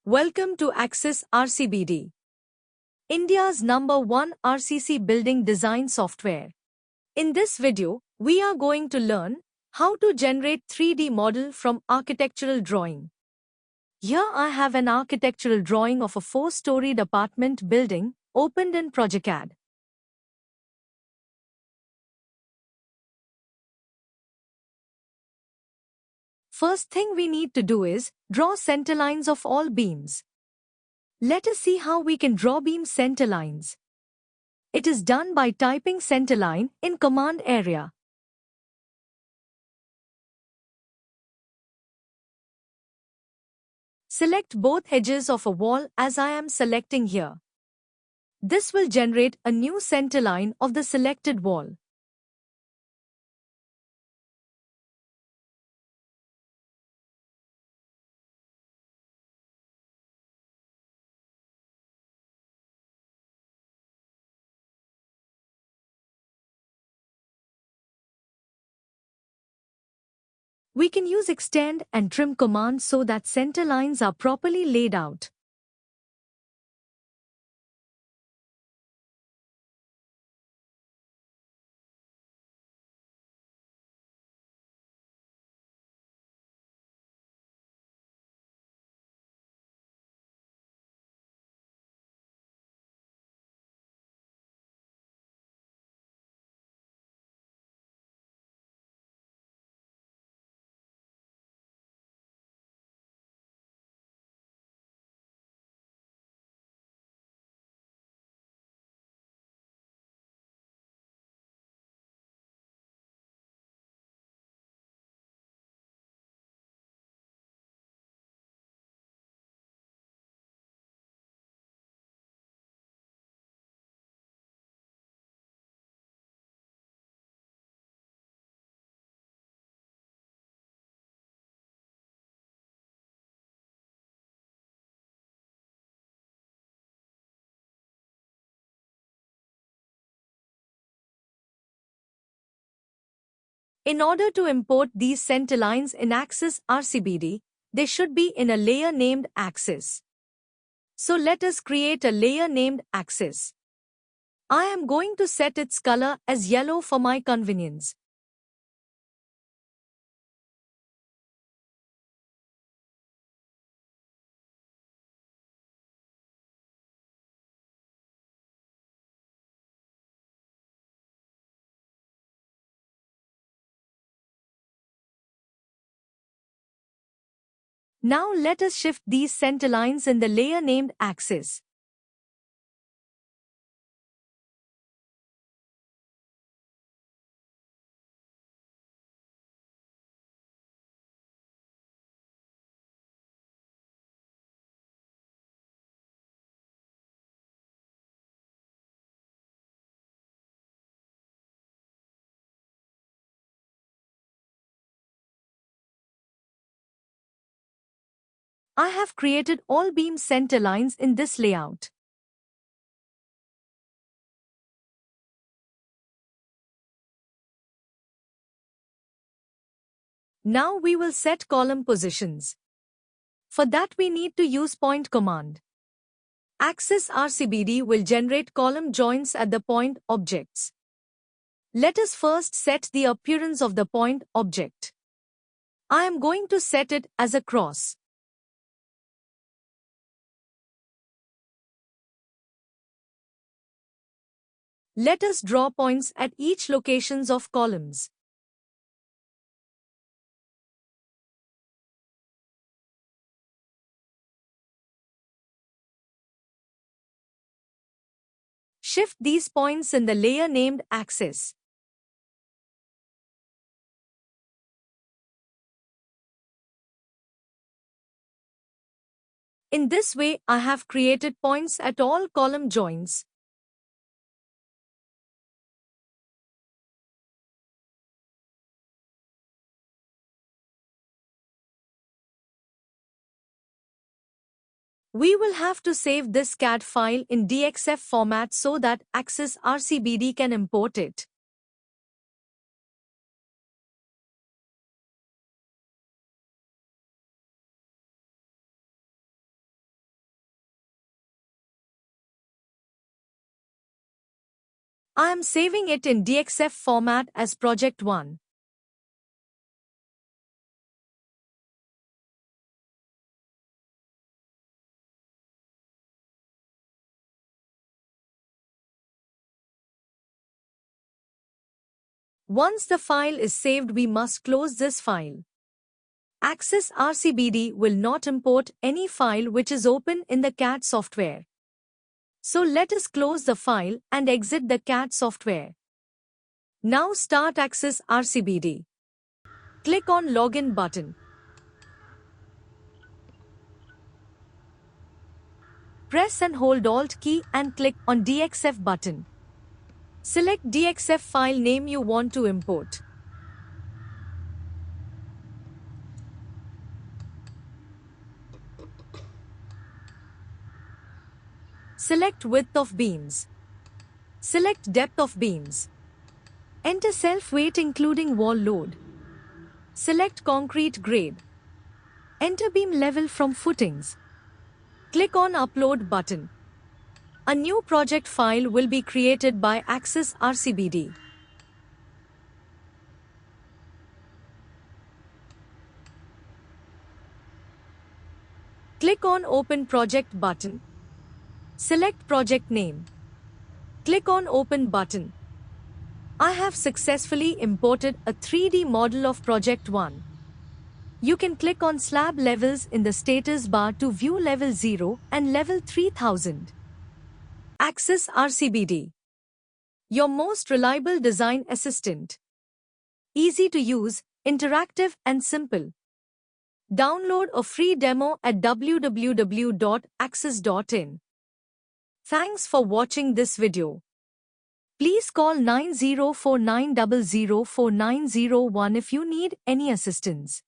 Welcome to Akses RCBD, India's #1 RCC building design software. In this video, we are going to learn how to generate 3D model from architectural drawing. Here I have an architectural drawing of a 4-storied apartment building opened in ProjectCAD. First thing we need to do is draw center lines of all beams. Let us see how we can draw beam center lines. It is done by typing centerline in command area. Select both edges of a wall as I am selecting here. This will generate a new centerline of the selected wall. We can use extend and trim commands so that center lines are properly laid out. In order to import these center lines in Akses RCBD, they should be in a layer named Akses. So let us create a layer named Akses. I am going to set its color as yellow for my convenience. Now let us shift these center lines in the layer named Akses. I have created all beam center lines in this layout. Now we will set column positions. For that we need to use point command. Akses RCBD will generate column joints at the point objects. Let us first set the appearance of the point object. I am going to set it as a cross. Let us draw points at each locations of columns. Shift these points in the layer named Akses. In this way, I have created points at all column joints. We will have to save this CAD file in DXF format so that Akses RCBD can import it. I am saving it in DXF format as Project 1. Once the file is saved, we must close this file. Akses RCBD will not import any file which is open in the CAD software. So let us close the file and exit the CAD software. Now start Akses RCBD. Click on Login button. Press and hold Alt key and click on DXF button. Select DXF file name you want to import. Select width of beams. Select depth of beams. Enter self-weight including wall load. Select concrete grade. Enter beam level from footings. Click on Upload button. A new project file will be created by Akses RCBD. Click on Open Project button. Select project name. Click on Open button. I have successfully imported a 3D model of Project 1. You can click on slab levels in the status bar to view level 0 and level 3000. Akses RCBD. Your most reliable design assistant. Easy to use, interactive and simple. Download a free demo at www.akses.in. Thanks for watching this video. Please call 9049004901 if you need any assistance.